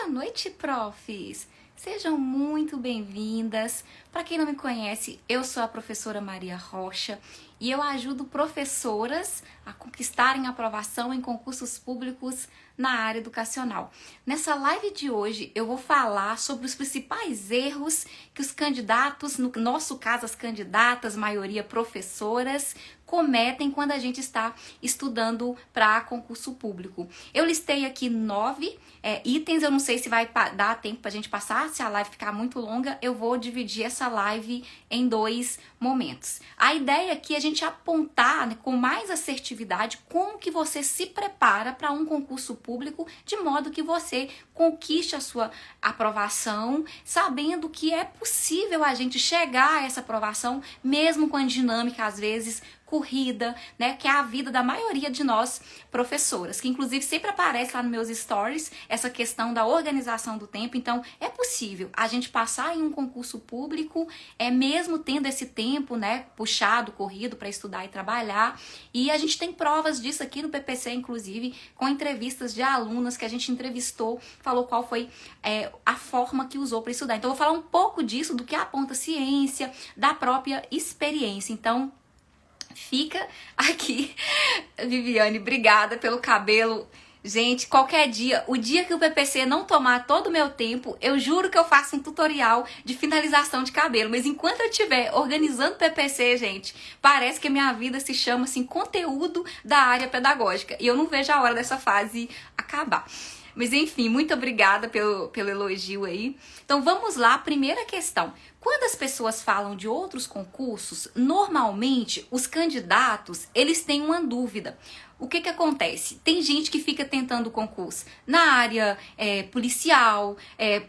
Boa noite, profs! Sejam muito bem-vindas. Para quem não me conhece, eu sou a professora Maria Rocha e eu ajudo professoras a conquistarem aprovação em concursos públicos na área educacional. Nessa live de hoje, eu vou falar sobre os principais erros que os candidatos, no nosso caso as candidatas, maioria professoras, cometem quando a gente está estudando para concurso público. Eu listei aqui 9 itens, eu não sei se vai dar tempo para a gente passar, se a live ficar muito longa, eu vou dividir essa live em 2 momentos. A ideia aqui é a gente apontar, né, com mais assertividade como que você se prepara para um concurso público, de modo que você conquiste a sua aprovação, sabendo que é possível a gente chegar a essa aprovação, mesmo com a dinâmica, às vezes, corrida, né, que é a vida da maioria de nós professoras, que inclusive sempre aparece lá nos meus stories essa questão da organização do tempo. Então é possível a gente passar em um concurso público, mesmo tendo esse tempo, né, puxado, corrido para estudar e trabalhar, e a gente tem provas disso aqui no PPC, inclusive com entrevistas de alunas que a gente entrevistou, falou qual foi a forma que usou para estudar. Então eu vou falar um pouco disso, do que aponta a ciência, da própria experiência. Então fica aqui. Viviane, obrigada pelo cabelo. Gente, qualquer dia, o dia que o PPC não tomar todo o meu tempo, eu juro que eu faço um tutorial de finalização de cabelo. Mas enquanto eu estiver organizando o PPC, gente, parece que a minha vida se chama assim, conteúdo da área pedagógica. E eu não vejo a hora dessa fase acabar. Mas enfim, muito obrigada pelo elogio aí. Então vamos lá, primeira questão. Quando as pessoas falam de outros concursos, normalmente os candidatos, eles têm uma dúvida. O que acontece? Tem gente que fica tentando concurso na área policial,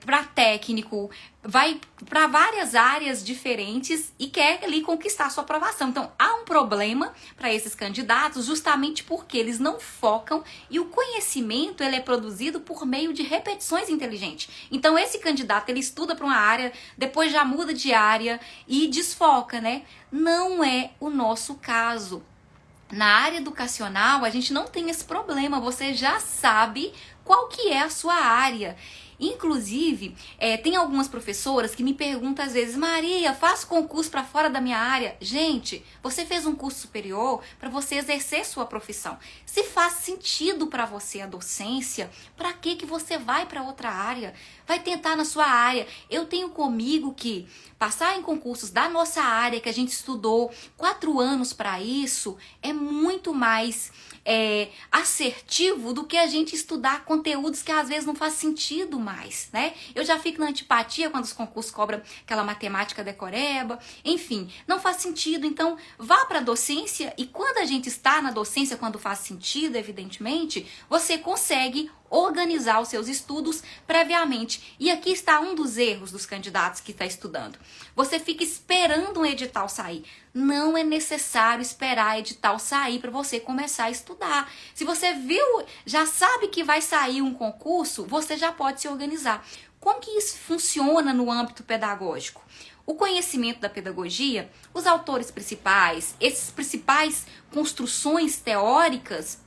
para técnico, vai para várias áreas diferentes e quer ali conquistar sua aprovação. Então há um problema para esses candidatos justamente porque eles não focam e o conhecimento ele é produzido por meio de repetições inteligentes. Então esse candidato ele estuda para uma área, depois já muda de área e desfoca, né? Não é o nosso caso. Na área educacional, a gente não tem esse problema, você já sabe qual que é a sua área. Inclusive, tem algumas professoras que me perguntam às vezes, Maria, faço concurso para fora da minha área? Gente, você fez um curso superior para você exercer sua profissão. Se faz sentido para você a docência, para que você vai para outra área? Vai tentar na sua área. Eu tenho comigo que passar em concursos da nossa área, que a gente estudou 4 anos para isso, é muito mais assertivo do que a gente estudar conteúdos que às vezes não faz sentido mais, né? Eu já fico na antipatia quando os concursos cobram aquela matemática decoreba, enfim, não faz sentido. Então, vá para a docência e quando a gente está na docência, quando faz sentido, evidentemente, você consegue organizar os seus estudos previamente. E aqui está um dos erros dos candidatos que está estudando. Você fica esperando um edital sair. Não é necessário esperar edital sair para você começar a estudar. Se você viu, já sabe que vai sair um concurso, você já pode se organizar. Como que isso funciona no âmbito pedagógico? O conhecimento da pedagogia, os autores principais, essas principais construções teóricas,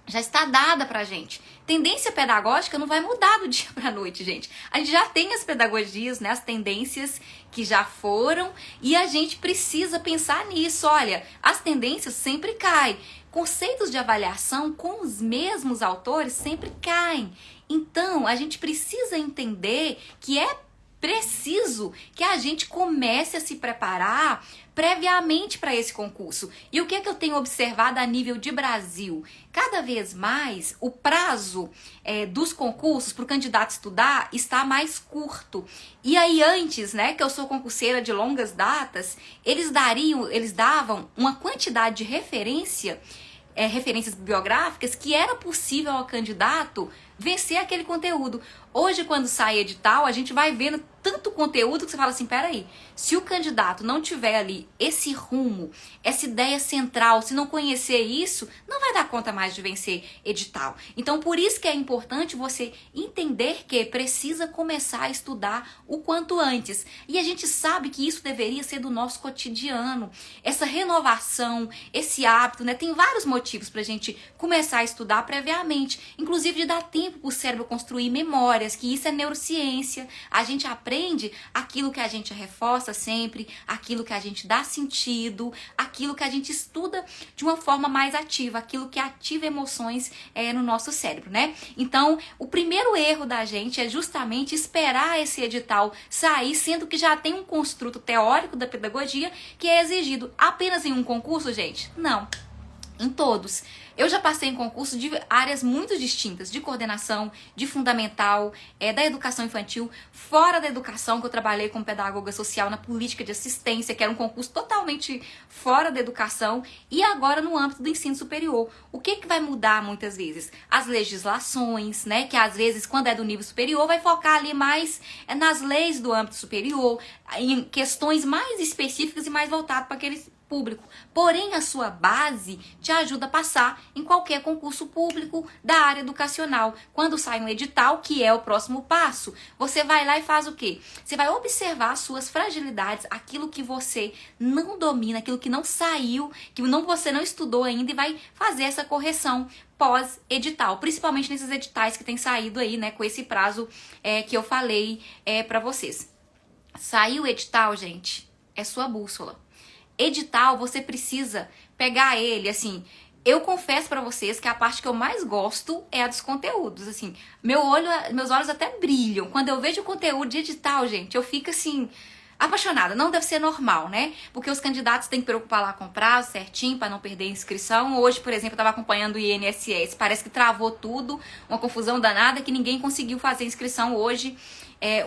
já está dada pra gente. Tendência pedagógica não vai mudar do dia pra noite, gente. A gente já tem as pedagogias, né, as tendências que já foram e a gente precisa pensar nisso. Olha, as tendências sempre caem. Conceitos de avaliação com os mesmos autores sempre caem. Então, a gente precisa entender que é preciso que a gente comece a se preparar previamente para esse concurso. E o que eu tenho observado a nível de Brasil? Cada vez mais o prazo dos concursos para o candidato estudar está mais curto. E aí antes, né, que eu sou concurseira de longas datas, eles davam uma quantidade de referências bibliográficas que era possível ao candidato vencer aquele conteúdo. Hoje, quando sai edital, a gente vai vendo tanto conteúdo que você fala assim, peraí, se o candidato não tiver ali esse rumo, essa ideia central, se não conhecer isso, não vai dar conta mais de vencer edital. Então, por isso que é importante você entender que precisa começar a estudar o quanto antes. E a gente sabe que isso deveria ser do nosso cotidiano. Essa renovação, esse hábito, né? Tem vários motivos pra gente começar a estudar previamente, inclusive de dar tempo tempo para o cérebro construir memórias, que isso é neurociência. A gente aprende aquilo que a gente reforça sempre, aquilo que a gente dá sentido, aquilo que a gente estuda de uma forma mais ativa, aquilo que ativa emoções no nosso cérebro, né? Então, o primeiro erro da gente é justamente esperar esse edital sair, sendo que já tem um construto teórico da pedagogia que é exigido apenas em um concurso, gente? Não. Em todos. Eu já passei em concurso de áreas muito distintas, de coordenação, de fundamental, da educação infantil, fora da educação, que eu trabalhei como pedagoga social na política de assistência, que era um concurso totalmente fora da educação, e agora no âmbito do ensino superior. O que vai mudar muitas vezes? As legislações, né, que às vezes quando é do nível superior vai focar ali mais nas leis do âmbito superior, em questões mais específicas e mais voltadas para aqueles público. Porém, a sua base te ajuda a passar em qualquer concurso público da área educacional. Quando sai um edital, que é o próximo passo, você vai lá e faz o quê? Você vai observar as suas fragilidades, aquilo que você não domina, aquilo que não saiu, que você não estudou ainda, e vai fazer essa correção pós-edital, principalmente nesses editais que tem saído aí, né, com esse prazo que eu falei para vocês. Saiu o edital, gente, é sua bússola. Edital, você precisa pegar ele, assim, eu confesso pra vocês que a parte que eu mais gosto é a dos conteúdos, assim, meus olhos até brilham, quando eu vejo o conteúdo de edital, gente, eu fico assim, apaixonada. Não deve ser normal, né? Porque os candidatos têm que preocupar lá com o prazo certinho para não perder a inscrição. Hoje, por exemplo, eu estava acompanhando o INSS, parece que travou tudo, uma confusão danada, que ninguém conseguiu fazer inscrição hoje.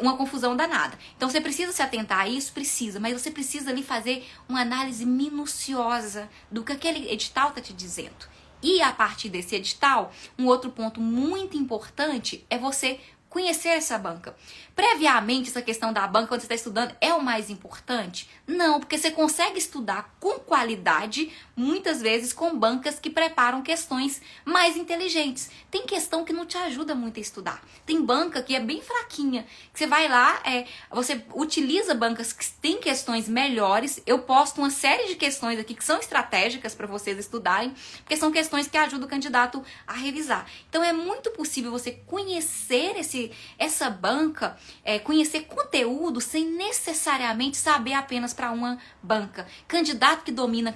Uma confusão danada. Então você precisa se atentar a isso, precisa, mas você precisa ali fazer uma análise minuciosa do que aquele edital está te dizendo. E a partir desse edital, um outro ponto muito importante é você conhecer essa banca. Previamente, essa questão da banca, quando você está estudando, é o mais importante? Não, porque você consegue estudar com qualidade, muitas vezes com bancas que preparam questões mais inteligentes. Tem questão que não te ajuda muito a estudar. Tem banca que é bem fraquinha, que você vai lá, você utiliza bancas que têm questões melhores. Eu posto uma série de questões aqui que são estratégicas para vocês estudarem, porque são questões que ajudam o candidato a revisar. Então é muito possível você conhecer essa banca, conhecer conteúdo sem necessariamente saber apenas para uma banca. Candidato que domina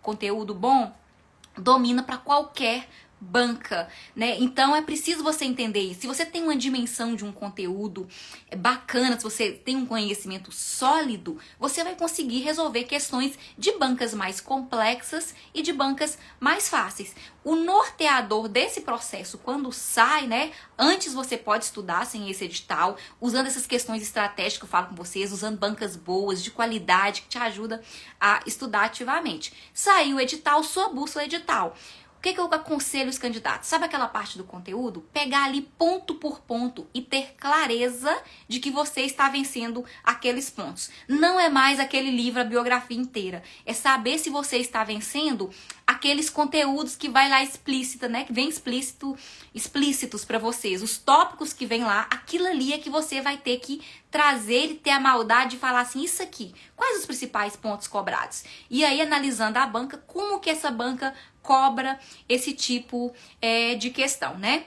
conteúdo bom, domina para qualquer banca, né? Então é preciso você entender isso. Se você tem uma dimensão de um conteúdo bacana, se você tem um conhecimento sólido, você vai conseguir resolver questões de bancas mais complexas e de bancas mais fáceis. O norteador desse processo, quando sai, né? Antes você pode estudar sem esse edital, usando essas questões estratégicas que eu falo com vocês, usando bancas boas, de qualidade, que te ajuda a estudar ativamente. Saiu o edital, sua bússola edital. O que eu aconselho os candidatos? Sabe aquela parte do conteúdo? Pegar ali ponto por ponto e ter clareza de que você está vencendo aqueles pontos. Não é mais aquele livro, a biografia inteira. É saber se você está vencendo aqueles conteúdos que vai lá explícita, né? Que vem explícitos para vocês. Os tópicos que vem lá, aquilo ali é que você vai ter que trazer e ter a maldade de falar assim, isso aqui. Quais os principais pontos cobrados? E aí, analisando a banca, como que essa banca cobra esse tipo de questão, né?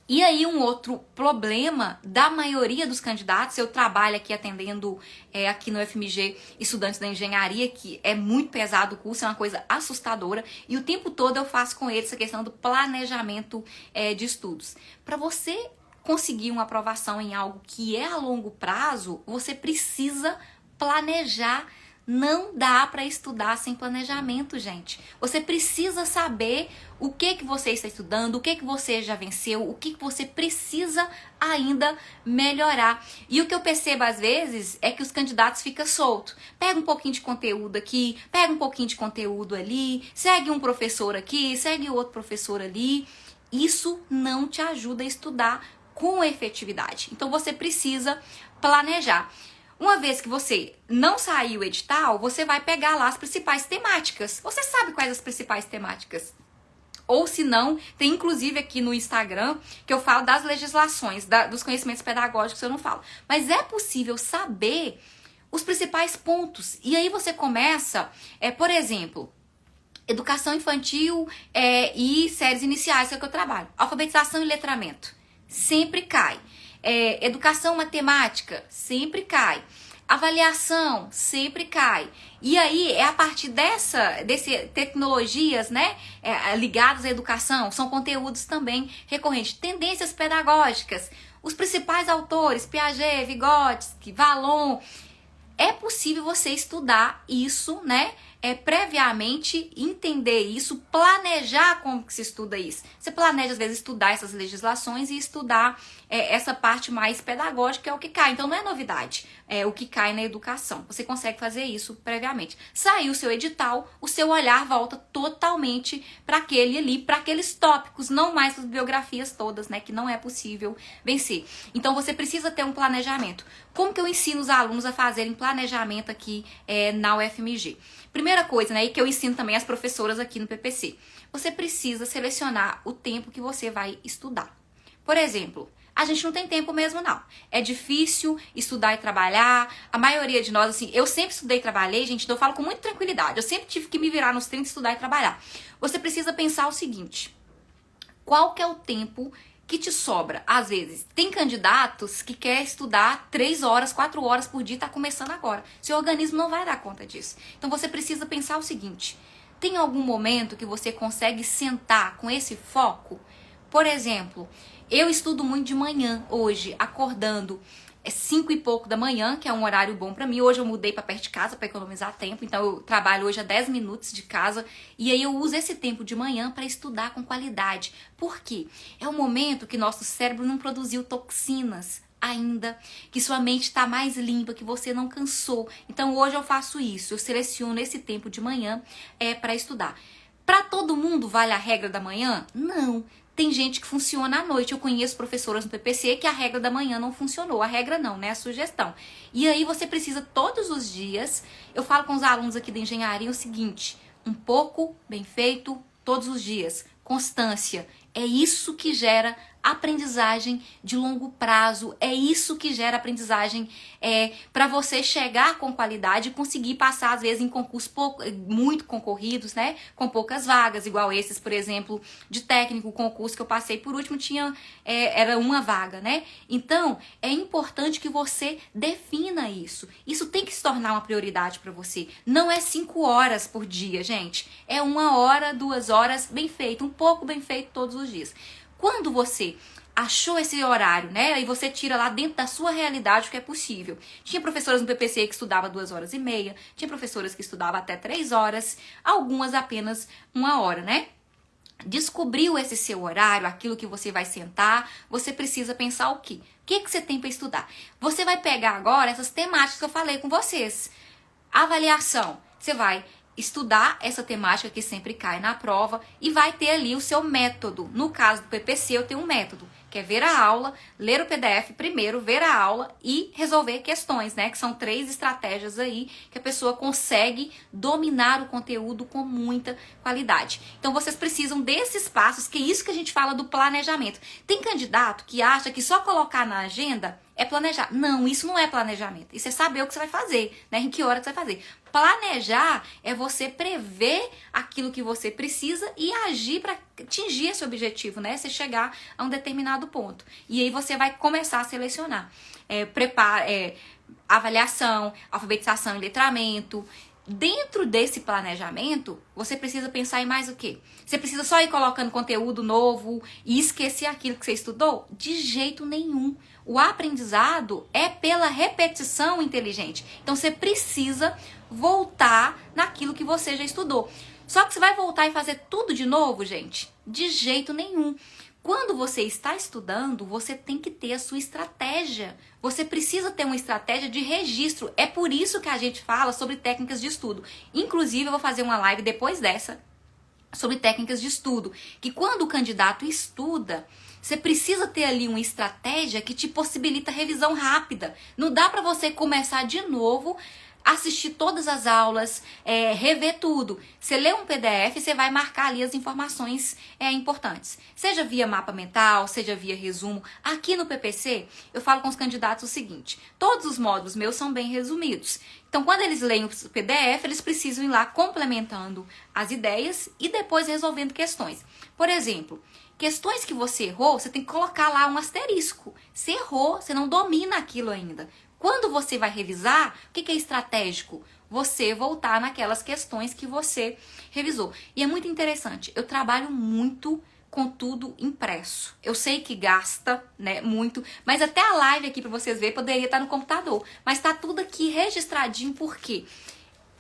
E aí um outro problema da maioria dos candidatos, eu trabalho aqui atendendo aqui no FMG estudantes da engenharia, que é muito pesado o curso, é uma coisa assustadora, e o tempo todo eu faço com eles essa questão do planejamento de estudos. Para você conseguir uma aprovação em algo que é a longo prazo, você precisa planejar. Não dá para estudar sem planejamento, gente. Você precisa saber o que você está estudando, o que você já venceu, o que você precisa ainda melhorar. E o que eu percebo às vezes é que os candidatos ficam soltos. Pega um pouquinho de conteúdo aqui, pega um pouquinho de conteúdo ali, segue um professor aqui, segue outro professor ali. Isso não te ajuda a estudar com efetividade. Então você precisa planejar. Uma vez que você não saiu o edital, você vai pegar lá as principais temáticas. Você sabe quais as principais temáticas? Ou se não, tem inclusive aqui no Instagram que eu falo das legislações, dos conhecimentos pedagógicos eu não falo. Mas é possível saber os principais pontos. E aí você começa, por exemplo, Educação infantil e séries iniciais, que é o que eu trabalho. Alfabetização e letramento, sempre cai. Educação matemática, sempre cai. Avaliação, sempre cai. E aí, é a partir desse tecnologias, né, ligadas à educação, são conteúdos também recorrentes. Tendências pedagógicas, os principais autores, Piaget, Vygotsky, Vallon. É possível você estudar isso, né? Previamente, entender isso, planejar como que se estuda isso. Você planeja, às vezes, estudar essas legislações e estudar essa parte mais pedagógica, que é o que cai. Então, não é novidade o que cai na educação. Você consegue fazer isso previamente. Saiu o seu edital, o seu olhar volta totalmente para aquele ali, para aqueles tópicos, não mais as biografias todas, né? Que não é possível vencer. Então, você precisa ter um planejamento. Como que eu ensino os alunos a fazerem planejamento aqui na UFMG? Primeira coisa, né, e que eu ensino também as professoras aqui no PPC. Você precisa selecionar o tempo que você vai estudar. Por exemplo, a gente não tem tempo mesmo, não. É difícil estudar e trabalhar. A maioria de nós, assim, eu sempre estudei e trabalhei, gente, então eu falo com muita tranquilidade. Eu sempre tive que me virar nos 30, estudar e trabalhar. Você precisa pensar o seguinte: qual que é o tempo que te sobra? Às vezes, tem candidatos que quer estudar 3 horas, 4 horas por dia e tá começando agora. Seu organismo não vai dar conta disso. Então, você precisa pensar o seguinte: tem algum momento que você consegue sentar com esse foco? Por exemplo, eu estudo muito de manhã hoje, acordando 5 e pouco da manhã, que é um horário bom pra mim. Hoje eu mudei pra perto de casa pra economizar tempo, então eu trabalho hoje a 10 minutos de casa e aí eu uso esse tempo de manhã pra estudar com qualidade. Por quê? É o momento que nosso cérebro não produziu toxinas ainda, que sua mente está mais limpa, que você não cansou. Então hoje eu faço isso, eu seleciono esse tempo de manhã para estudar. Para todo mundo vale a regra da manhã? Não. Tem gente que funciona à noite. Eu conheço professoras no PPC que a regra da manhã não funcionou. A regra não, né? A sugestão. E aí você precisa todos os dias. Eu falo com os alunos aqui da engenharia o seguinte: um pouco bem feito todos os dias. Constância. É isso que gera aprendizagem de longo prazo. É isso que gera aprendizagem para você chegar com qualidade e conseguir passar, às vezes, em concursos muito concorridos, né? Com poucas vagas, igual esses, por exemplo, de técnico. O concurso que eu passei por último era uma vaga, né? Então, é importante que você defina isso. Isso tem que se tornar uma prioridade para você. Não é 5 horas por dia, gente. É 1 hora, 2 horas, bem feito. Um pouco bem feito todos os dias. Quando você achou esse horário, né? E você tira lá dentro da sua realidade o que é possível. Tinha professoras no PPC que estudavam 2 horas e meia, tinha professoras que estudavam até 3 horas, algumas apenas 1 hora, né? Descobriu esse seu horário, aquilo que você vai sentar, você precisa pensar o quê? O que você tem para estudar? Você vai pegar agora essas temáticas que eu falei com vocês. Avaliação, você vai estudar essa temática que sempre cai na prova e vai ter ali o seu método. No caso do PPC, eu tenho um método, que é ver a aula, ler o PDF primeiro, ver a aula e resolver questões, né? Que são 3 estratégias aí que a pessoa consegue dominar o conteúdo com muita qualidade. Então, vocês precisam desses passos, que é isso que a gente fala do planejamento. Tem candidato que acha que só colocar na agenda é planejar. Não, isso não é planejamento. Isso é saber o que você vai fazer, né? Em que hora que você vai fazer. Planejar é você prever aquilo que você precisa e agir para atingir esse objetivo, né? Você chegar a um determinado ponto. E aí você vai começar a selecionar. Avaliação, alfabetização e letramento. Dentro desse planejamento, você precisa pensar em mais o quê? Você precisa só ir colocando conteúdo novo e esquecer aquilo que você estudou? De jeito nenhum. O aprendizado é pela repetição inteligente. Então, você precisa voltar naquilo que você já estudou. Só que você vai voltar e fazer tudo de novo, gente? De jeito nenhum. Quando você está estudando, você tem que ter a sua estratégia. Você precisa ter uma estratégia de registro. É por isso que a gente fala sobre técnicas de estudo. Inclusive, eu vou fazer uma live depois dessa sobre técnicas de estudo. Que quando o candidato estuda, você precisa ter ali uma estratégia que te possibilita revisão rápida. Não dá para você começar de novo assistir todas as aulas, rever tudo. Você lê um PDF, você vai marcar ali as informações importantes. Seja via mapa mental, seja via resumo. Aqui no PPC, eu falo com os candidatos o seguinte: todos os módulos meus são bem resumidos. Então, quando eles leem o PDF, eles precisam ir lá complementando as ideias e depois resolvendo questões. Por exemplo, questões que você errou, você tem que colocar lá um asterisco. Você errou, você não domina aquilo ainda. Quando você vai revisar, o que é estratégico? Você voltar naquelas questões que você revisou. E é muito interessante, eu trabalho muito com tudo impresso. Eu sei que gasta, né, muito, mas até a live aqui para vocês verem poderia estar no computador. Mas tá tudo aqui registradinho, por quê?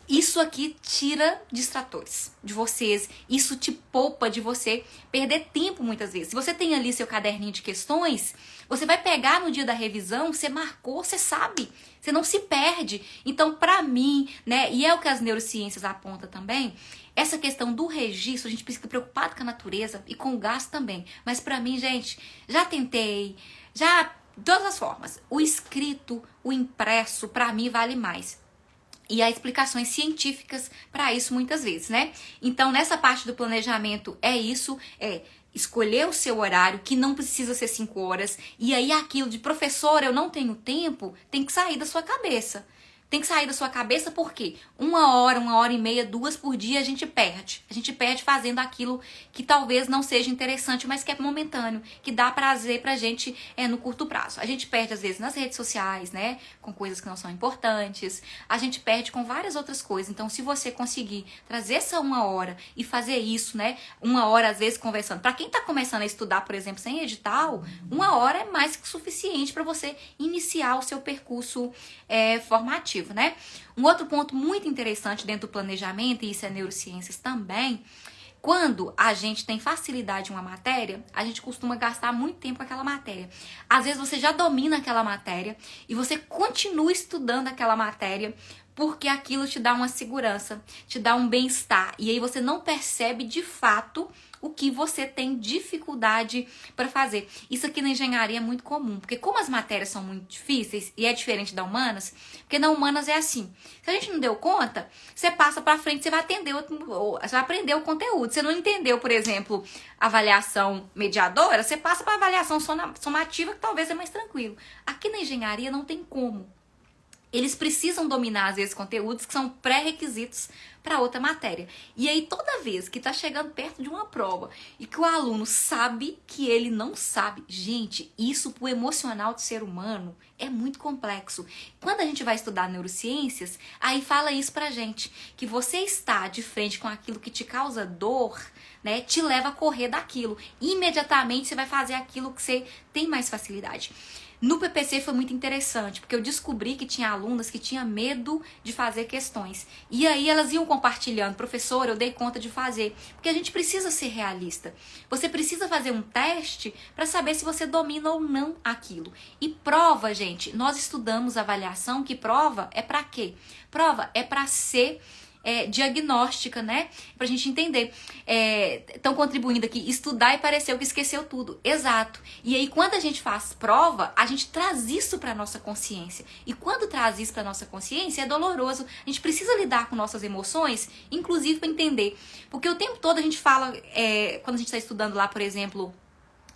Isso aqui tira distratores de vocês, isso te poupa de você perder tempo muitas vezes. Se você tem ali seu caderninho de questões, você vai pegar no dia da revisão, você marcou, você sabe, você não se perde. Então, pra mim, né, e é o que as neurociências apontam também, essa questão do registro, a gente fica preocupado com a natureza e com o gasto também. Mas pra mim, gente, já tentei, de todas as formas, o escrito, o impresso, pra mim vale mais. E há explicações científicas para isso muitas vezes, né? Então, nessa parte do planejamento é isso, escolher o seu horário, que não precisa ser 5 horas, e aí aquilo de professora, eu não tenho tempo, tem que sair da sua cabeça. Tem que sair da sua cabeça porque 1 hora, 1 hora e meia, 2 por dia a gente perde. A gente perde fazendo aquilo que talvez não seja interessante, mas que é momentâneo, que dá prazer pra gente no curto prazo. A gente perde às vezes nas redes sociais, né, com coisas que não são importantes. A gente perde com várias outras coisas. Então, se você conseguir trazer essa 1 hora e fazer isso, né, 1 hora às vezes conversando. Pra quem tá começando a estudar, por exemplo, sem edital, 1 hora é mais que suficiente para você iniciar o seu percurso formativo. Né? Um outro ponto muito interessante dentro do planejamento, e isso é neurociências também, quando a gente tem facilidade em uma matéria, a gente costuma gastar muito tempo com aquela matéria. Às vezes você já domina aquela matéria e você continua estudando aquela matéria porque aquilo te dá uma segurança, te dá um bem-estar. E aí você não percebe de fato o que você tem dificuldade para fazer. Isso aqui na engenharia é muito comum, porque como as matérias são muito difíceis, e é diferente da humanas, porque na humanas é assim, se a gente não deu conta, você passa para frente, você vai você vai aprender o conteúdo. Você não entendeu, por exemplo, avaliação mediadora, você passa para avaliação somativa, que talvez é mais tranquilo. Aqui na engenharia não tem como. Eles precisam dominar, às vezes, conteúdos que são pré-requisitos para outra matéria. E aí, toda vez que está chegando perto de uma prova e que o aluno sabe que ele não sabe, gente, isso pro emocional do ser humano é muito complexo. Quando a gente vai estudar neurociências, aí fala isso pra gente, que você está de frente com aquilo que te causa dor, né, te leva a correr daquilo. Imediatamente você vai fazer aquilo que você tem mais facilidade. No PPC foi muito interessante, porque eu descobri que tinha alunas que tinham medo de fazer questões. E aí elas iam compartilhando, professor, eu dei conta de fazer. Porque a gente precisa ser realista. Você precisa fazer um teste para saber se você domina ou não aquilo. E prova, gente, nós estudamos avaliação, que prova é para quê? Prova é para ser diagnóstica, né? Pra gente entender. Estão contribuindo aqui, estudar e pareceu que esqueceu tudo. Exato. E aí, quando a gente faz prova, a gente traz isso pra nossa consciência. E quando traz isso pra nossa consciência, é doloroso. A gente precisa lidar com nossas emoções, inclusive para entender. Porque o tempo todo a gente fala, quando a gente está estudando lá, por exemplo,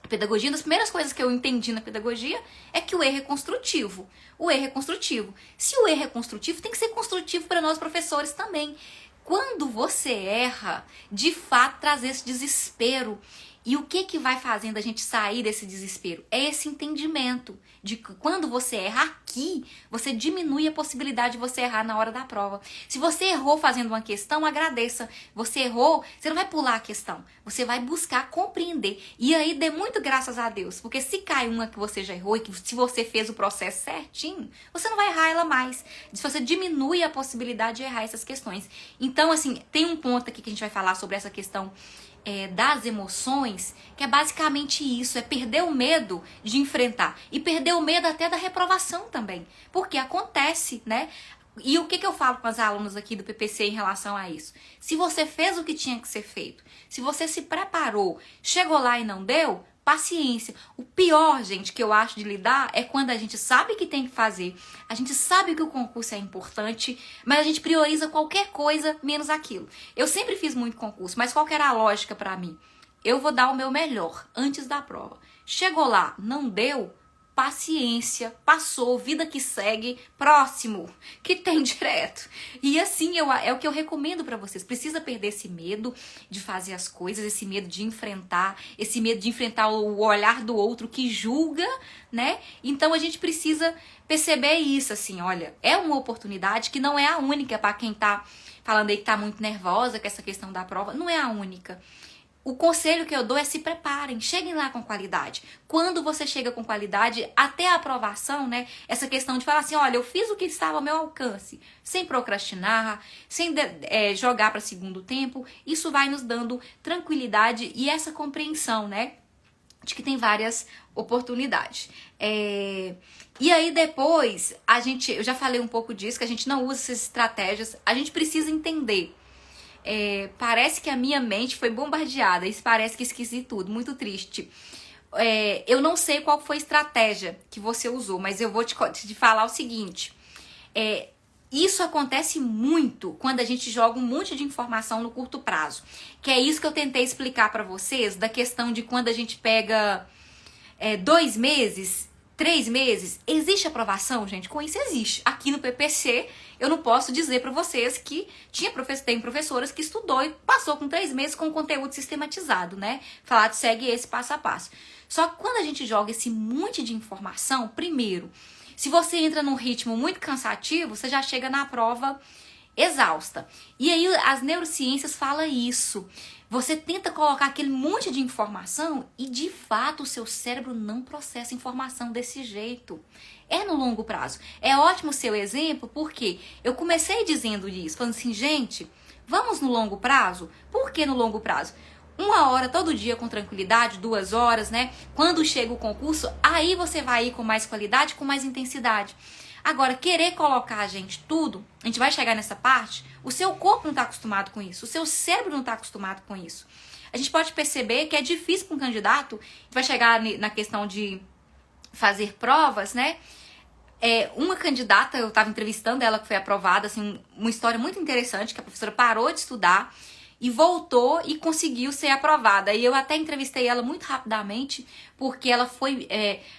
pedagogia, uma das primeiras coisas que eu entendi na pedagogia é que o erro é construtivo. O erro é construtivo. Se o erro é construtivo, tem que ser construtivo para nós professores também. Quando você erra, de fato traz esse desespero. E o que vai fazendo a gente sair desse desespero? É esse entendimento de que quando você erra aqui, você diminui a possibilidade de você errar na hora da prova. Se você errou fazendo uma questão, agradeça. Você errou, você não vai pular a questão. Você vai buscar compreender. E aí dê muito graças a Deus. Porque se cai uma que você já errou e que se você fez o processo certinho, você não vai errar ela mais. Se você diminui a possibilidade de errar essas questões. Então, assim, tem um ponto aqui que a gente vai falar sobre essa questão das emoções, que é basicamente isso, é perder o medo de enfrentar. E perder o medo até da reprovação também. Porque acontece, né? E o que eu falo com as alunas aqui do PPC em relação a isso? Se você fez o que tinha que ser feito, se você se preparou, chegou lá e não deu, paciência. O pior, gente, que eu acho de lidar é quando a gente sabe que tem que fazer, a gente sabe que o concurso é importante, mas a gente prioriza qualquer coisa menos aquilo. Eu sempre fiz muito concurso, mas qual que era a lógica pra mim? Eu vou dar o meu melhor antes da prova. Chegou lá, não deu? Paciência, passou, vida que segue, próximo, que tem direto. E assim é o que eu recomendo pra vocês. Precisa perder esse medo de fazer as coisas, esse medo de enfrentar, esse medo de enfrentar o olhar do outro que julga, né? Então a gente precisa perceber isso, assim, olha, é uma oportunidade que não é a única pra quem tá falando aí que tá muito nervosa com essa questão da prova, não é a única. O conselho que eu dou é se preparem, cheguem lá com qualidade. Quando você chega com qualidade, até a aprovação, né? Essa questão de falar assim, olha, eu fiz o que estava ao meu alcance, sem procrastinar, sem jogar para segundo tempo, isso vai nos dando tranquilidade e essa compreensão, né? De que tem várias oportunidades. E aí depois, eu já falei um pouco disso, que a gente não usa essas estratégias, a gente precisa entender. Parece que a minha mente foi bombardeada. Isso parece que esqueci tudo, muito triste. Eu não sei qual foi a estratégia que você usou, mas eu vou te falar o seguinte. Isso acontece muito quando a gente joga um monte de informação no curto prazo. Que é isso que eu tentei explicar pra vocês, da questão de quando a gente pega 2 meses, 3 meses. Existe aprovação, gente? Com isso existe. Aqui no PPC, eu não posso dizer pra vocês que tem professoras que estudou e passou com 3 meses com conteúdo sistematizado, né? Falar de segue esse passo a passo. Só que quando a gente joga esse monte de informação, primeiro, se você entra num ritmo muito cansativo, você já chega na prova exausta. E aí as neurociências falam isso. Você tenta colocar aquele monte de informação e de fato o seu cérebro não processa informação desse jeito. É no longo prazo. É ótimo o seu exemplo porque eu comecei dizendo isso, falando assim, gente, vamos no longo prazo? Por que no longo prazo? 1 hora todo dia com tranquilidade, 2 horas, né? Quando chega o concurso, aí você vai ir com mais qualidade, com mais intensidade. Agora, querer colocar a gente tudo, a gente vai chegar nessa parte, o seu corpo não está acostumado com isso, o seu cérebro não está acostumado com isso. A gente pode perceber que é difícil para um candidato, a gente vai chegar na questão de fazer provas, né? Uma candidata, eu estava entrevistando ela que foi aprovada, assim, uma história muito interessante, que a professora parou de estudar e voltou e conseguiu ser aprovada. E eu até entrevistei ela muito rapidamente, porque ela foi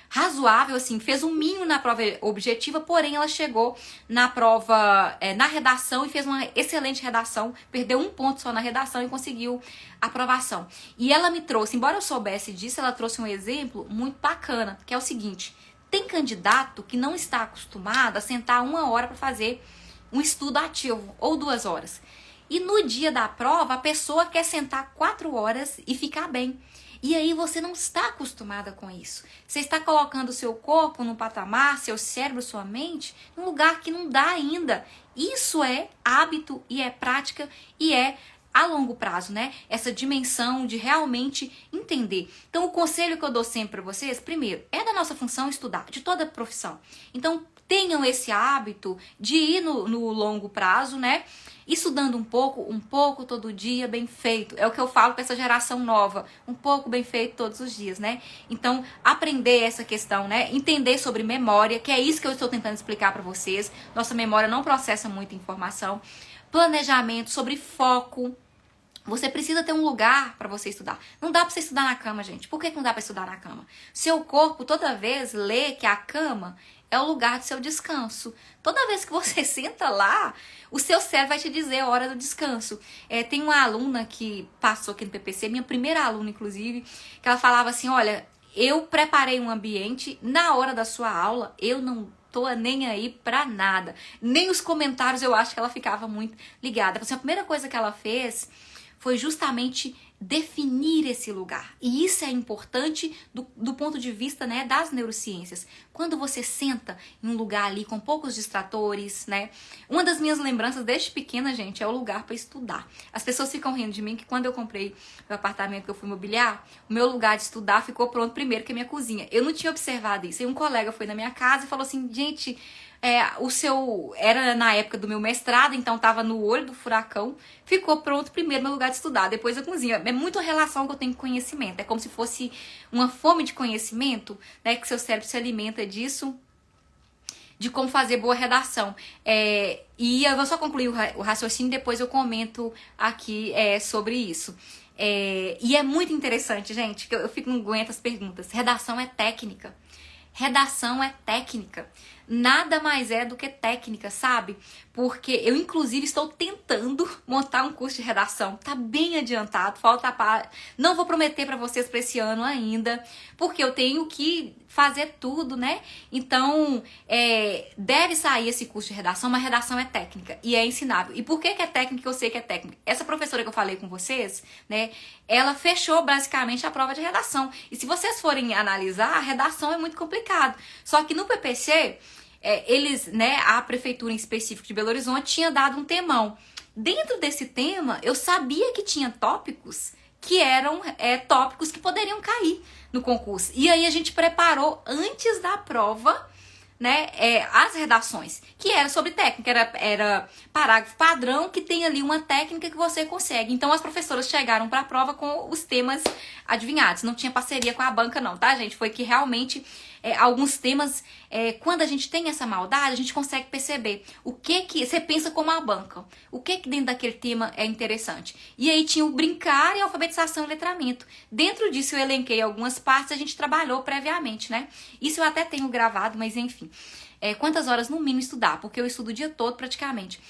razoável, assim, fez um mínimo na prova objetiva, porém ela chegou na prova, na redação e fez uma excelente redação, perdeu 1 ponto só na redação e conseguiu aprovação. E ela me trouxe, embora eu soubesse disso, ela trouxe um exemplo muito bacana, que é o seguinte, tem candidato que não está acostumado a sentar 1 hora para fazer um estudo ativo, ou 2 horas. E no dia da prova, a pessoa quer sentar 4 horas e ficar bem. E aí você não está acostumada com isso. Você está colocando o seu corpo num patamar, seu cérebro, sua mente, num lugar que não dá ainda. Isso é hábito e é prática e é a longo prazo, né? Essa dimensão de realmente entender. Então, o conselho que eu dou sempre para vocês, primeiro, é da nossa função estudar, de toda profissão. Então, tenham esse hábito de ir no longo prazo, né? Estudando um pouco todo dia, bem feito. É o que eu falo com essa geração nova. Um pouco bem feito todos os dias, né? Então, aprender essa questão, né? Entender sobre memória, que é isso que eu estou tentando explicar para vocês. Nossa memória não processa muita informação. Planejamento, sobre foco. Você precisa ter um lugar para você estudar. Não dá para você estudar na cama, gente. Por que não dá para estudar na cama? Seu corpo toda vez lê que a cama é o lugar do seu descanso. Toda vez que você senta lá, o seu cérebro vai te dizer a hora do descanso. Tem uma aluna que passou aqui no PPC, minha primeira aluna, inclusive, que ela falava assim, olha, eu preparei um ambiente, na hora da sua aula, eu não tô nem aí pra nada. Nem os comentários, eu acho que ela ficava muito ligada. Assim, a primeira coisa que ela fez foi justamente definir esse lugar. E isso é importante do ponto de vista, né, das neurociências. Quando você senta em um lugar ali com poucos distratores, né? Uma das minhas lembranças desde pequena, gente, é o lugar para estudar. As pessoas ficam rindo de mim que quando eu comprei o apartamento que eu fui mobiliar, o meu lugar de estudar ficou pronto primeiro que a minha cozinha. Eu não tinha observado isso. E um colega foi na minha casa e falou assim, gente, era na época do meu mestrado, então tava no olho do furacão, ficou pronto primeiro meu lugar de estudar, depois a cozinha. é muito a relação que eu tenho com conhecimento. É como se fosse uma fome de conhecimento, né? Que seu cérebro se alimenta disso, de como fazer boa redação. E eu vou só concluir o raciocínio, depois eu comento aqui sobre isso. E é muito interessante, gente, que eu fico não aguento as perguntas. Redação é técnica. Redação é técnica. Nada mais é do que técnica, sabe? Porque eu, inclusive, estou tentando montar um curso de redação. Tá bem adiantado, falta não vou prometer para vocês para esse ano ainda, porque eu tenho que fazer tudo, né? Então, deve sair esse curso de redação, mas redação é técnica e é ensinável. E por que é técnica? Eu sei que é técnica. Essa professora que eu falei com vocês, né? Ela fechou basicamente a prova de redação. E se vocês forem analisar, a redação é muito complicado. Só que no PPC, eles, né, a prefeitura em específico de Belo Horizonte tinha dado um temão. Dentro desse tema, eu sabia que tinha tópicos que eram tópicos que poderiam cair no concurso. E aí a gente preparou antes da prova, né, as redações, que era sobre técnica, era parágrafo padrão, que tem ali uma técnica que você consegue. Então as professoras chegaram para a prova com os temas adivinhados. Não tinha parceria com a banca não, tá, gente? Foi que realmente alguns temas, quando a gente tem essa maldade, a gente consegue perceber o que você pensa como a banca, o que dentro daquele tema é interessante. E aí tinha o brincar e alfabetização e letramento. Dentro disso eu elenquei algumas partes, a gente trabalhou previamente, né? Isso eu até tenho gravado, mas enfim. Quantas horas no mínimo estudar? Porque eu estudo o dia todo praticamente.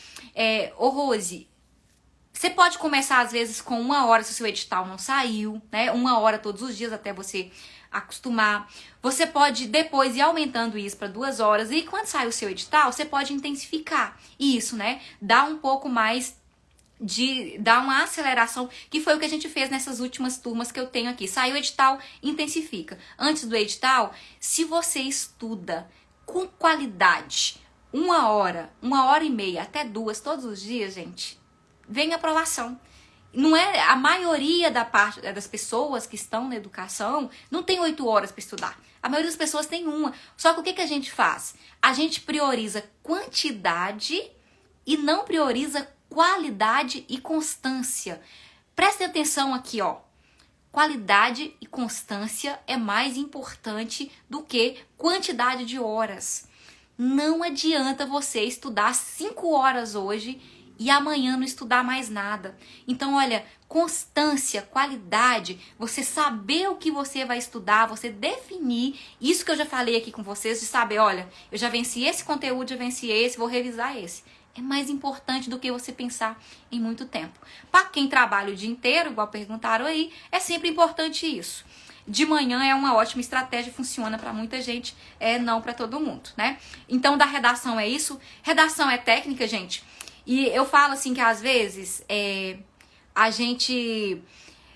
Ô Rose, você pode começar às vezes com 1 hora se o seu edital não saiu, né? 1 hora todos os dias até você acostumar. Você pode depois ir aumentando isso para 2 horas e quando sai o seu edital, você pode intensificar isso, né? Dar um pouco mais dar uma aceleração, que foi o que a gente fez nessas últimas turmas que eu tenho aqui. Saiu o edital, intensifica. Antes do edital, se você estuda com qualidade, 1 hora, 1h30, até 2 todos os dias, gente, vem a aprovação. Não é a maioria das pessoas que estão na educação não tem 8 horas para estudar. A maioria das pessoas tem 1. Só que o que a gente faz? A gente prioriza quantidade e não prioriza qualidade e constância. Prestem atenção aqui, ó. Qualidade e constância é mais importante do que quantidade de horas. Não adianta você estudar 5 horas hoje e amanhã não estudar mais nada. Então, olha, constância, qualidade, você saber o que você vai estudar, você definir, isso que eu já falei aqui com vocês, de saber, olha, eu já venci esse conteúdo, já venci esse, vou revisar esse. É mais importante do que você pensar em muito tempo. Para quem trabalha o dia inteiro, igual perguntaram aí, é sempre importante isso. De manhã é uma ótima estratégia, funciona para muita gente, não para todo mundo, né? Então, da redação é isso. Redação é técnica, gente. E eu falo assim que às vezes a gente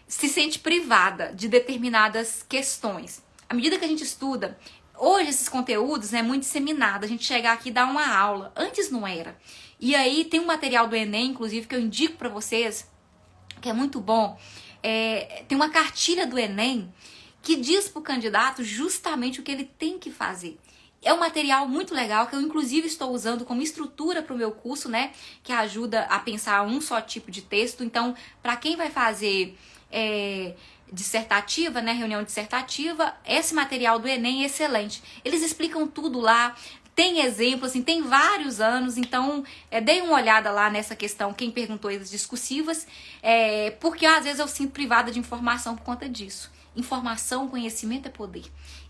se sente privada de determinadas questões. À medida que a gente estuda, hoje esses conteúdos é muito disseminado, a gente chegar aqui e dar uma aula. Antes não era. E aí tem um material do Enem, inclusive, que eu indico para vocês, que é muito bom. Tem uma cartilha do Enem que diz para o candidato justamente o que ele tem que fazer. É um material muito legal que eu, inclusive, estou usando como estrutura para o meu curso, né? Que ajuda a pensar um só tipo de texto. Então, para quem vai fazer dissertativa, né? Reunião dissertativa, esse material do Enem é excelente. Eles explicam tudo lá. Tem exemplos, assim, tem vários anos, então dei uma olhada lá nessa questão, quem perguntou as discursivas, porque às vezes eu sinto privada de informação por conta disso. Informação, conhecimento é poder.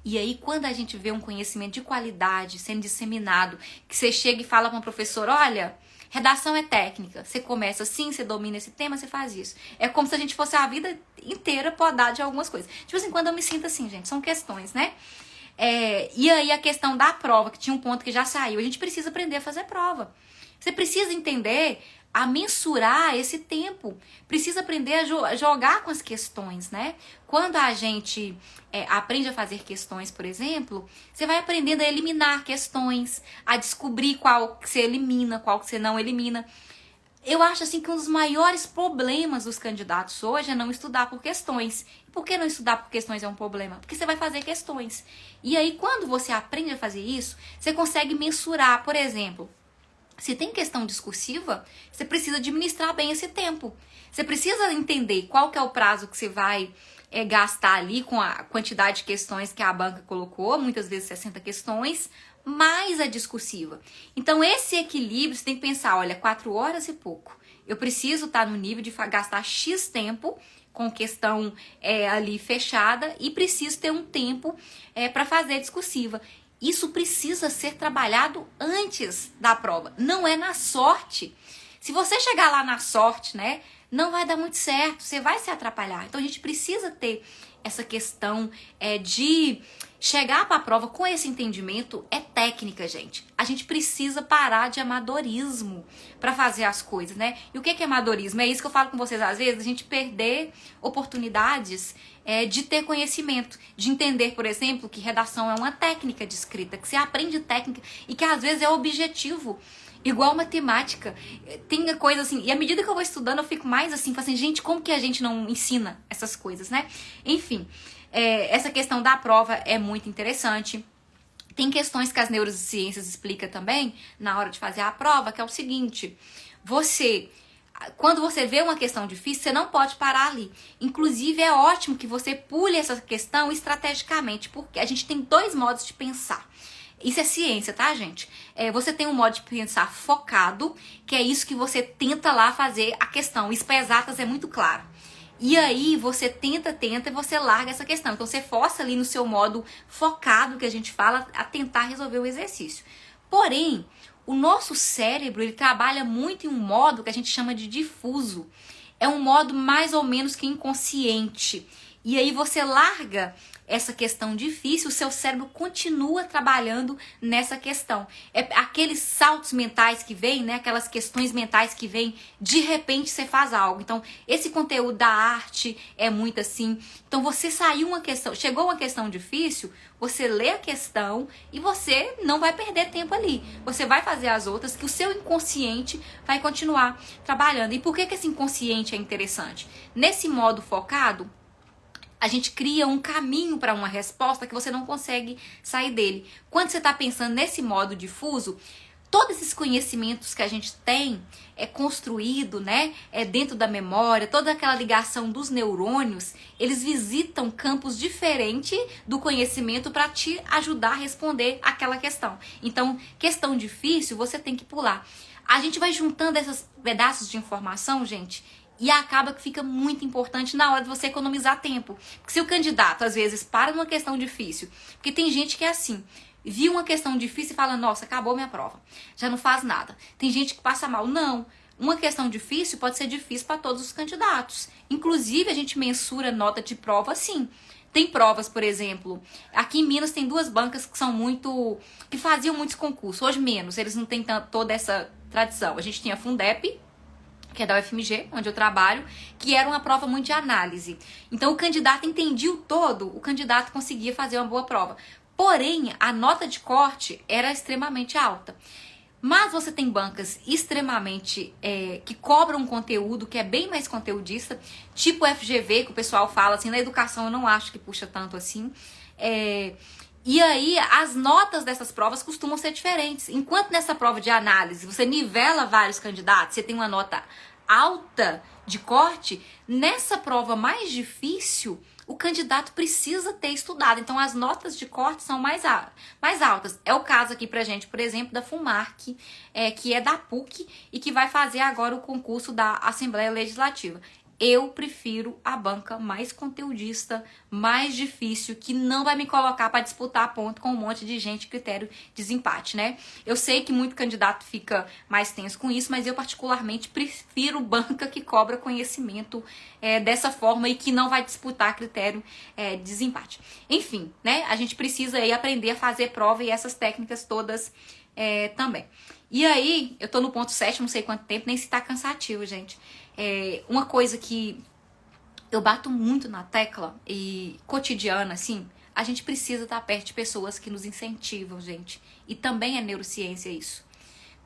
E aí, quando a gente vê um conhecimento de qualidade sendo disseminado, que você chega e fala para um professor, olha, redação é técnica, você começa assim, você domina esse tema, você faz isso. É como se a gente fosse a vida inteira podar de algumas coisas. De vez em quando eu me sinto assim, gente, são questões, né? E aí a questão da prova, que tinha um ponto que já saiu, a gente precisa aprender a fazer prova. Você precisa entender a mensurar esse tempo, precisa aprender a jogar com as questões, né? Quando a gente aprende a fazer questões, por exemplo, você vai aprendendo a eliminar questões, a descobrir qual que você elimina, qual que você não elimina. Eu acho assim que um dos maiores problemas dos candidatos hoje é não estudar por questões. Por que não estudar por questões é um problema? Porque você vai fazer questões. E aí, quando você aprende a fazer isso, você consegue mensurar, por exemplo, Se tem questão discursiva, você precisa administrar bem esse tempo. Você precisa entender qual que é o prazo que você vai gastar ali com a quantidade de questões que a banca colocou, muitas vezes 60 questões, mais a discursiva. Então, esse equilíbrio, você tem que pensar, olha, 4 horas e pouco. Eu preciso estar no nível de gastar X tempo com questão ali fechada e preciso ter um tempo para fazer a discursiva. Isso precisa ser trabalhado antes da prova, não é na sorte. Se você chegar lá na sorte, né, não vai dar muito certo, você vai se atrapalhar. Então a gente precisa ter essa questão de chegar para a prova com esse entendimento. É técnica, gente. A gente precisa parar de amadorismo para fazer as coisas, né? E o que é amadorismo? É isso que eu falo com vocês às vezes, a gente perder oportunidades de ter conhecimento, de entender, por exemplo, que redação é uma técnica de escrita, que você aprende técnica e que às vezes é objetivo. Igual matemática, tem coisa assim, e à medida que eu vou estudando eu fico mais assim, assim, gente, como que a gente não ensina essas coisas, né? Enfim, essa questão da prova é muito interessante. Tem questões que as neurociências explicam também na hora de fazer a prova, que é o seguinte, quando você vê uma questão difícil, você não pode parar ali. Inclusive, é ótimo que você pule essa questão estrategicamente, porque a gente tem 2 modos de pensar. Isso é ciência, tá, gente? Você tem um modo de pensar focado, que é isso que você tenta lá fazer a questão. Isso para exatas é muito claro. E aí você tenta e você larga essa questão. Então você força ali no seu modo focado, que a gente fala, a tentar resolver o exercício. Porém, o nosso cérebro, ele trabalha muito em um modo que a gente chama de difuso. É um modo mais ou menos que inconsciente. E aí você larga essa questão difícil, o seu cérebro continua trabalhando nessa questão. Aqueles saltos mentais que vêm, né? Aquelas questões mentais que vêm, de repente você faz algo. Então, esse conteúdo da arte é muito assim. Então, você saiu uma questão, chegou uma questão difícil, você lê a questão e você não vai perder tempo ali. Você vai fazer as outras que o seu inconsciente vai continuar trabalhando. E por que esse inconsciente é interessante? Nesse modo focado, a gente cria um caminho para uma resposta que você não consegue sair dele. Quando você está pensando nesse modo difuso, todos esses conhecimentos que a gente tem construído, né, dentro da memória, toda aquela ligação dos neurônios, eles visitam campos diferentes do conhecimento para te ajudar a responder aquela questão. Então, questão difícil, você tem que pular. A gente vai juntando esses pedaços de informação, gente, e acaba que fica muito importante na hora de você economizar tempo. Porque se o candidato, às vezes, para numa questão difícil, porque tem gente que é assim, viu uma questão difícil e fala, nossa, acabou minha prova, já não faz nada. Tem gente que passa mal. Não, uma questão difícil pode ser difícil para todos os candidatos. Inclusive, a gente mensura nota de prova assim. Tem provas, por exemplo, aqui em Minas tem 2 bancas que faziam muitos concursos, hoje menos, eles não têm toda essa tradição. A gente tinha a Fundep, que é da UFMG, onde eu trabalho, que era uma prova muito de análise. Então, o candidato entendia o todo, o candidato conseguia fazer uma boa prova. Porém, a nota de corte era extremamente alta. Mas você tem bancas extremamente que cobram um conteúdo que é bem mais conteudista, tipo FGV, que o pessoal fala assim, na educação eu não acho que puxa tanto assim. E aí, as notas dessas provas costumam ser diferentes. Enquanto nessa prova de análise você nivela vários candidatos, você tem uma nota alta de corte, nessa prova mais difícil, o candidato precisa ter estudado. Então, as notas de corte são mais altas. É o caso aqui pra gente, por exemplo, da FUNMARC, que é da PUC e que vai fazer agora o concurso da Assembleia Legislativa. Eu prefiro a banca mais conteudista, mais difícil, que não vai me colocar para disputar ponto com um monte de gente, critério de desempate, né? Eu sei que muito candidato fica mais tenso com isso, mas eu particularmente prefiro banca que cobra conhecimento dessa forma e que não vai disputar critério de desempate. Enfim, né? A gente precisa aí aprender a fazer prova e essas técnicas todas também. E aí, eu tô no ponto 7, não sei quanto tempo, nem se tá cansativo, gente. Uma coisa que eu bato muito na tecla e cotidiana, assim, a gente precisa estar perto de pessoas que nos incentivam, gente. E também é neurociência isso.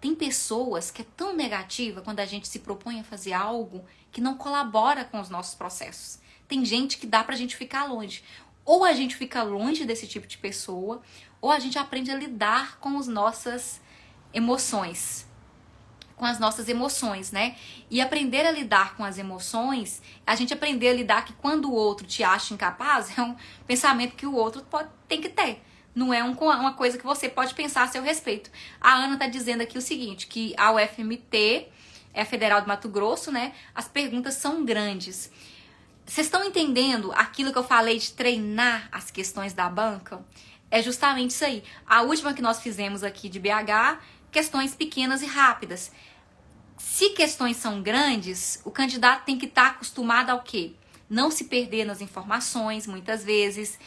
Tem pessoas que é tão negativa quando a gente se propõe a fazer algo que não colabora com os nossos processos. Tem gente que dá pra gente ficar longe. Ou a gente fica longe desse tipo de pessoa, ou a gente aprende a lidar com as nossas emoções. com as nossas emoções, né? E aprender a lidar com as emoções, a gente aprender a lidar que quando o outro te acha incapaz, é um pensamento que o outro tem que ter. Não é uma coisa que você pode pensar a seu respeito. A Ana tá dizendo aqui o seguinte, que a UFMT, é a Federal do Mato Grosso, né? As perguntas são grandes. Vocês estão entendendo aquilo que eu falei de treinar as questões da banca? É justamente isso aí. A última que nós fizemos aqui de BH, questões pequenas e rápidas. Se questões são grandes, o candidato tem que estar acostumado ao quê? Não se perder nas informações, muitas vezes.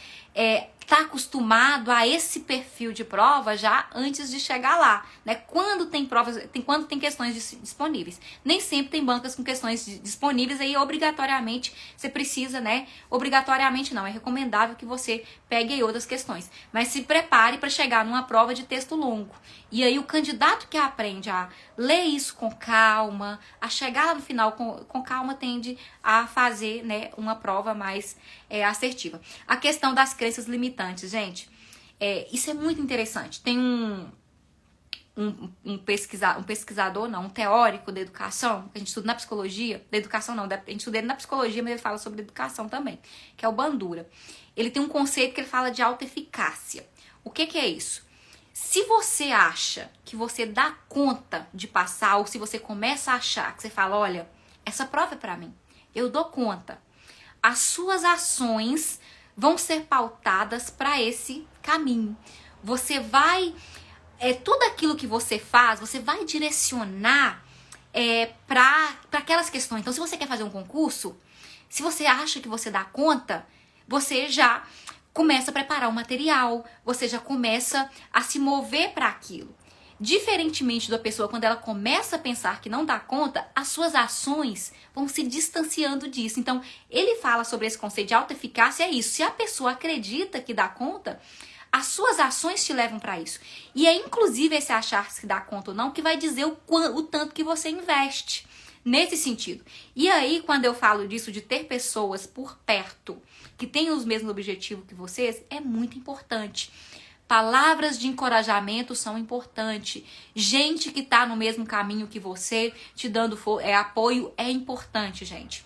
Tá acostumado a esse perfil de prova já antes de chegar lá, né? Quando tem provas, quando tem questões disponíveis. Nem sempre tem bancas com questões disponíveis, aí obrigatoriamente você precisa, né? Obrigatoriamente não, é recomendável que você pegue aí outras questões. Mas se prepare para chegar numa prova de texto longo. E aí o candidato que aprende a ler isso com calma, a chegar lá no final com calma, tende a fazer, né, uma prova mais assertiva. A questão das crenças limitantes, gente, isso é muito interessante. Tem um pesquisador, não, um teórico da educação, que a gente estuda na psicologia, da educação não, a gente estuda ele na psicologia, mas ele fala sobre educação também, que é o Bandura. Ele tem um conceito que ele fala de autoeficácia. O que é isso? Se você acha que você dá conta de passar, ou se você começa a achar que você fala, olha, essa prova é pra mim, eu dou conta, as suas ações vão ser pautadas para esse caminho. Você vai, tudo aquilo que você faz, você vai direcionar para aquelas questões. Então, se você quer fazer um concurso, se você acha que você dá conta, você já começa a preparar o material, você já começa a se mover para aquilo. Diferentemente da pessoa, quando ela começa a pensar que não dá conta, as suas ações vão se distanciando disso. Então, ele fala sobre esse conceito de autoeficácia, é isso. Se a pessoa acredita que dá conta, as suas ações te levam para isso. E é inclusive esse achar que dá conta ou não que vai dizer o tanto que você investe. Nesse sentido. E aí, quando eu falo disso, de ter pessoas por perto que tenham os mesmos objetivos que vocês, é muito importante. Palavras de encorajamento são importantes. Gente que tá no mesmo caminho que você, te dando apoio, é importante, gente.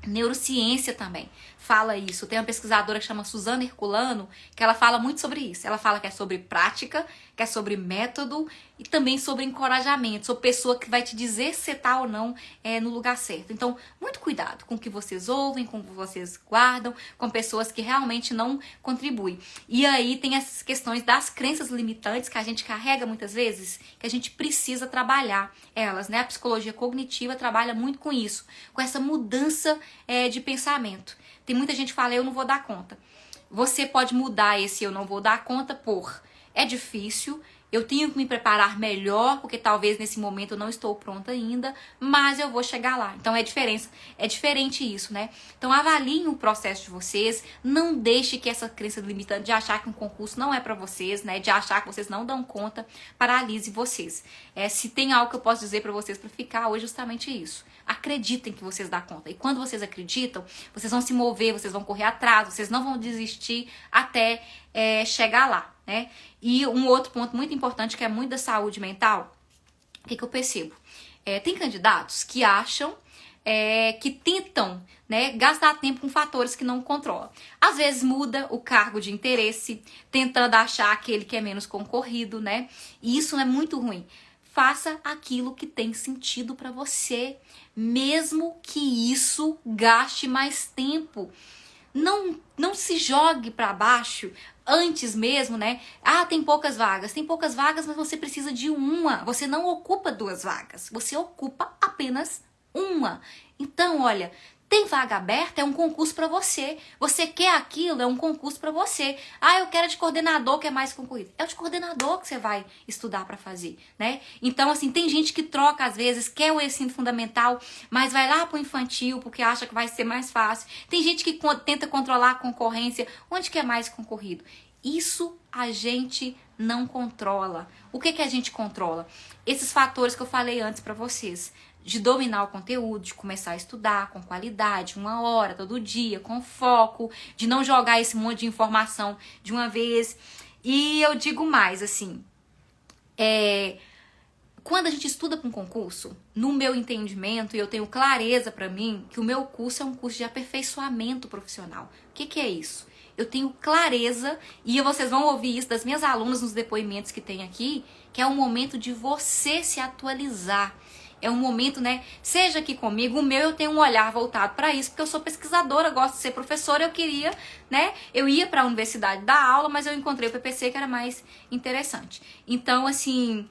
Neurociência também fala isso. Tem uma pesquisadora que chama Suzana Herculano, que ela fala muito sobre isso. Ela fala que é sobre prática, que é sobre método e também sobre encorajamento, sobre pessoa que vai te dizer se tá ou não no lugar certo. Então, muito cuidado com o que vocês ouvem, com o que vocês guardam, com pessoas que realmente não contribuem. E aí tem essas questões das crenças limitantes que a gente carrega muitas vezes, que a gente precisa trabalhar elas, né? A psicologia cognitiva trabalha muito com isso, com essa mudança de pensamento. Tem muita gente que fala, eu não vou dar conta. Você pode mudar esse eu não vou dar conta por é difícil, eu tenho que me preparar melhor, porque talvez nesse momento eu não estou pronta ainda, mas eu vou chegar lá. Então é diferente isso, né? Então avaliem o processo de vocês, não deixe que essa crença limitante de achar que um concurso não é para vocês, né? De achar que vocês não dão conta, paralise vocês. Se tem algo que eu posso dizer para vocês para ficar hoje, é justamente isso. Acreditem que vocês dão conta. E quando vocês acreditam, vocês vão se mover, vocês vão correr atrás, vocês não vão desistir até chegar lá, né? E um outro ponto muito importante, que é muito da saúde mental, o que eu percebo? Tem candidatos que acham, que tentam, né, gastar tempo com fatores que não controlam. Às vezes muda o cargo de interesse, tentando achar aquele que é menos concorrido, né? E isso é muito ruim. Faça aquilo que tem sentido para você, mesmo que isso gaste mais tempo. Não se jogue para baixo antes mesmo, né? Tem poucas vagas. Tem poucas vagas, mas você precisa de uma. Você não ocupa 2 vagas. Você ocupa apenas uma. Então, olha, tem vaga aberta, é um concurso para você. Você quer aquilo, é um concurso para você. Eu quero de coordenador, que é mais concorrido. É o de coordenador que você vai estudar para fazer, né? Então, assim, tem gente que troca, às vezes, quer o ensino fundamental, mas vai lá pro infantil, porque acha que vai ser mais fácil. Tem gente que tenta controlar a concorrência, onde que é mais concorrido. Isso a gente não controla. O que a gente controla? Esses fatores que eu falei antes para vocês. De dominar o conteúdo, de começar a estudar com qualidade, 1 hora, todo dia, com foco, de não jogar esse monte de informação de uma vez. E eu digo mais, assim, quando a gente estuda para um concurso, no meu entendimento, e eu tenho clareza para mim, que o meu curso é um curso de aperfeiçoamento profissional. O que é isso? Eu tenho clareza, e vocês vão ouvir isso das minhas alunas nos depoimentos que tem aqui, que é um momento de você se atualizar. É um momento, né? Seja aqui comigo, o meu eu tenho um olhar voltado para isso, porque eu sou pesquisadora, gosto de ser professora, eu queria, né? Eu ia para a universidade dar aula, mas eu encontrei o PPC que era mais interessante. Então, assim,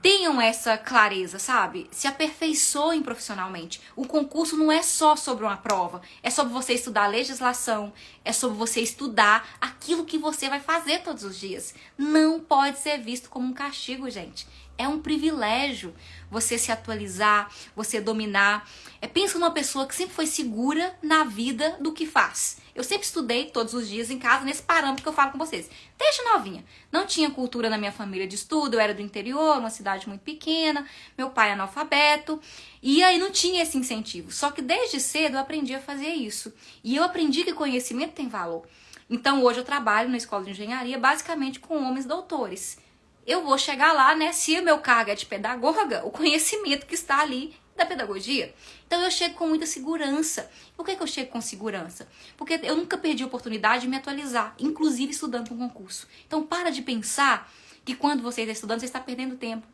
tenham essa clareza, sabe? Se aperfeiçoem profissionalmente. O concurso não é só sobre uma prova, é sobre você estudar a legislação, é sobre você estudar aquilo que você vai fazer todos os dias. Não pode ser visto como um castigo, gente. É um privilégio você se atualizar, você dominar. Pensa numa pessoa que sempre foi segura na vida do que faz. Eu sempre estudei todos os dias em casa, nesse parâmetro que eu falo com vocês. Desde novinha. Não tinha cultura na minha família de estudo, eu era do interior, uma cidade muito pequena, meu pai é analfabeto, e aí não tinha esse incentivo. Só que desde cedo eu aprendi a fazer isso. E eu aprendi que conhecimento tem valor. Então hoje eu trabalho na escola de engenharia basicamente com homens doutores. Eu vou chegar lá, né, se o meu cargo é de pedagoga, o conhecimento que está ali da pedagogia. Então eu chego com muita segurança. Por que eu chego com segurança? Porque eu nunca perdi a oportunidade de me atualizar, inclusive estudando para um concurso. Então para de pensar que quando você está estudando, você está perdendo tempo.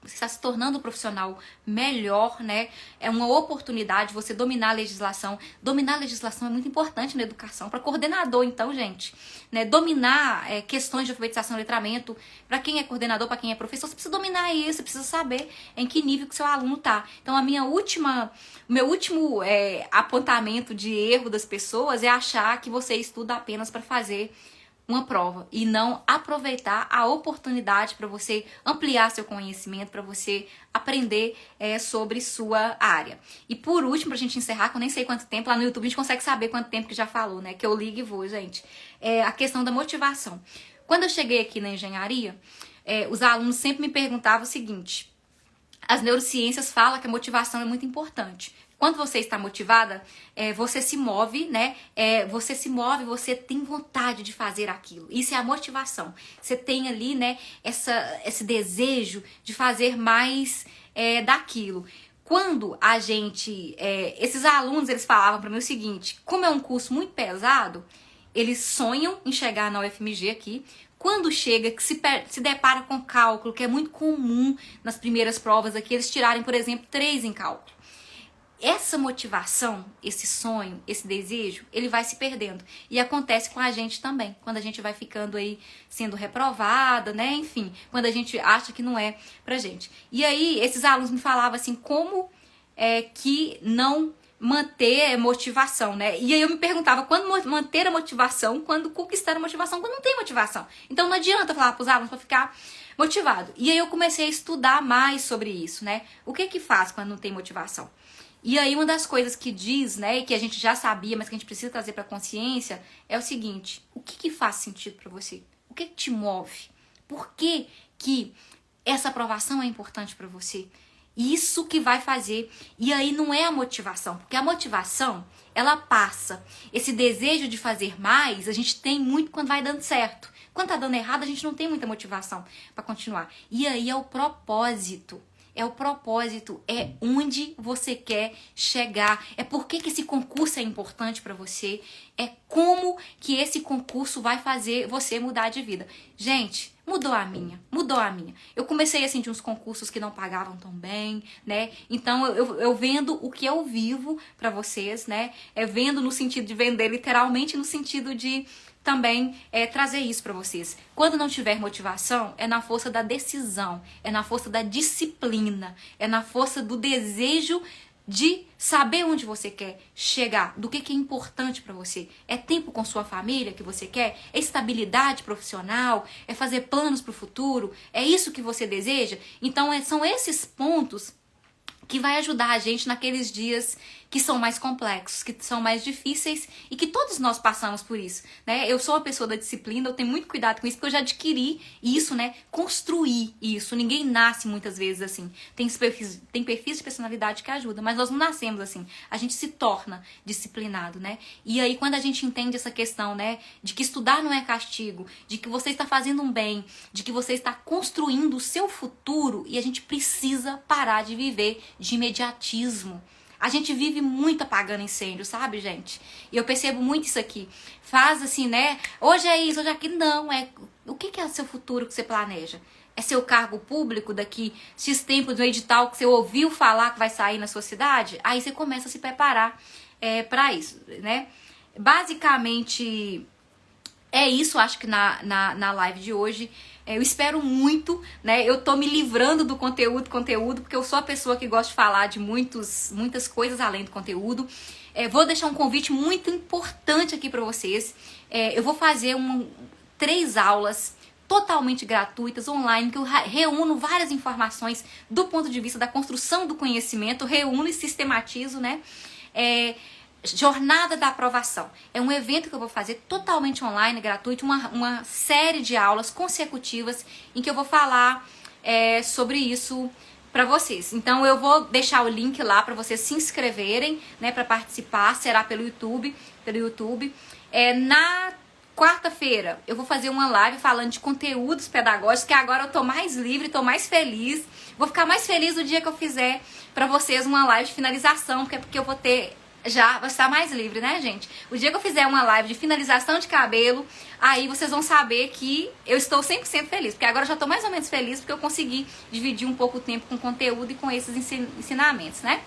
Você está se tornando um profissional melhor, né? É uma oportunidade você dominar a legislação. Dominar a legislação é muito importante na educação. Para coordenador, então, gente, né? Dominar questões de alfabetização e letramento. Para quem é coordenador, para quem é professor, você precisa dominar isso, você precisa saber em que nível que seu aluno tá. Então, meu último apontamento de erro das pessoas é achar que você estuda apenas para fazer uma prova e não aproveitar a oportunidade para você ampliar seu conhecimento, para você aprender sobre sua área. E por último, pra gente encerrar, que eu nem sei quanto tempo, lá no YouTube a gente consegue saber quanto tempo que já falou, né? Que eu ligo e vou, gente. A questão da motivação. Quando eu cheguei aqui na engenharia, os alunos sempre me perguntavam o seguinte: as neurociências falam que a motivação é muito importante. Quando você está motivada, você se move, né? Você tem vontade de fazer aquilo. Isso é a motivação. Você tem ali, né, esse desejo de fazer mais daquilo. Quando a gente... esses alunos, eles falavam para mim o seguinte: como é um curso muito pesado, eles sonham em chegar na UFMG aqui. Quando chega, que se depara com cálculo, que é muito comum nas primeiras provas aqui, eles tirarem, por exemplo, 3 em cálculo. Essa motivação, esse sonho, esse desejo, ele vai se perdendo. E acontece com a gente também, quando a gente vai ficando aí sendo reprovada, né? Enfim, quando a gente acha que não é pra gente. E aí, esses alunos me falavam assim, como que não manter motivação, né? E aí eu me perguntava, quando manter a motivação, quando conquistar a motivação, quando não tem motivação. Então não adianta falar pros alunos pra ficar motivado. E aí eu comecei a estudar mais sobre isso, né? O que faz quando não tem motivação? E aí uma das coisas que diz, né, e que a gente já sabia, mas que a gente precisa trazer para a consciência, é o seguinte: o que faz sentido para você? O que te move? Por que essa aprovação é importante para você? Isso que vai fazer. E aí não é a motivação, porque a motivação, ela passa. Esse desejo de fazer mais, a gente tem muito quando vai dando certo. Quando tá dando errado, a gente não tem muita motivação para continuar. E aí é o propósito. É o propósito, é onde você quer chegar, é por que esse concurso é importante para você, é como que esse concurso vai fazer você mudar de vida. Gente, mudou a minha. Eu comecei assim de uns concursos que não pagavam tão bem, né? Então eu vendo o que eu vivo para vocês, né? Vendo no sentido de vender literalmente, no sentido de também trazer isso para vocês. Quando não tiver motivação, é na força da decisão, é na força da disciplina, é na força do desejo de saber onde você quer chegar, do que é importante para você. É tempo com sua família que você quer? É estabilidade profissional? É fazer planos para o futuro? É isso que você deseja? Então são esses pontos que vai ajudar a gente naqueles dias que são mais complexos, que são mais difíceis e que todos nós passamos por isso, né? Eu sou uma pessoa da disciplina, eu tenho muito cuidado com isso, porque eu já adquiri isso, né? Construir isso. Ninguém nasce muitas vezes assim. Tem perfis de personalidade que ajudam, mas nós não nascemos assim. A gente se torna disciplinado, né? E aí quando a gente entende essa questão, né, de que estudar não é castigo, de que você está fazendo um bem, de que você está construindo o seu futuro, e a gente precisa parar de viver de imediatismo. A gente vive muito apagando incêndio, sabe, gente? E eu percebo muito isso aqui. Faz assim, né? Hoje é isso, hoje é aquilo. Não, é... O que é o seu futuro que você planeja? É seu cargo público daqui X tempo do edital que você ouviu falar que vai sair na sua cidade? Aí você começa a se preparar para isso, né? Basicamente... É isso, acho que na live de hoje. Eu espero muito, né? Eu tô me livrando do conteúdo, porque eu sou a pessoa que gosta de falar de muitas coisas além do conteúdo. Vou deixar um convite muito importante aqui para vocês. Eu vou fazer 3 aulas totalmente gratuitas, online, que eu reúno várias informações do ponto de vista da construção do conhecimento, reúno e sistematizo, né? Jornada da Aprovação. É um evento que eu vou fazer totalmente online, gratuito, uma série de aulas consecutivas em que eu vou falar sobre isso para vocês. Então eu vou deixar o link lá para vocês se inscreverem, né, para participar. Será pelo YouTube. Na quarta-feira eu vou fazer uma live falando de conteúdos pedagógicos, que agora eu tô mais livre, tô mais feliz. Vou ficar mais feliz o dia que eu fizer para vocês uma live de finalização, porque eu vou ter... Já vai estar mais livre, né, gente? O dia que eu fizer uma live de finalização de cabelo, aí vocês vão saber que eu estou 100% feliz. Porque agora eu já estou mais ou menos feliz porque eu consegui dividir um pouco o tempo com conteúdo e com esses ensinamentos, né?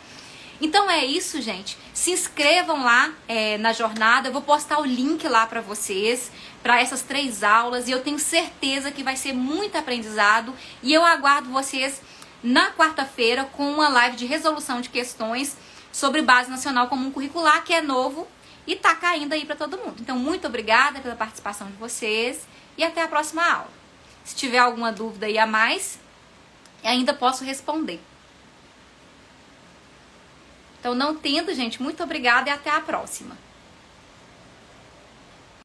Então é isso, gente. Se inscrevam lá na jornada. Eu vou postar o link lá para vocês, para essas 3 aulas. E eu tenho certeza que vai ser muito aprendizado. E eu aguardo vocês na quarta-feira com uma live de resolução de questões sobre Base Nacional Comum Curricular, que é novo e tá caindo aí para todo mundo. Então, muito obrigada pela participação de vocês e até a próxima aula. Se tiver alguma dúvida aí a mais, ainda posso responder. Então, não tendo, gente, muito obrigada e até a próxima.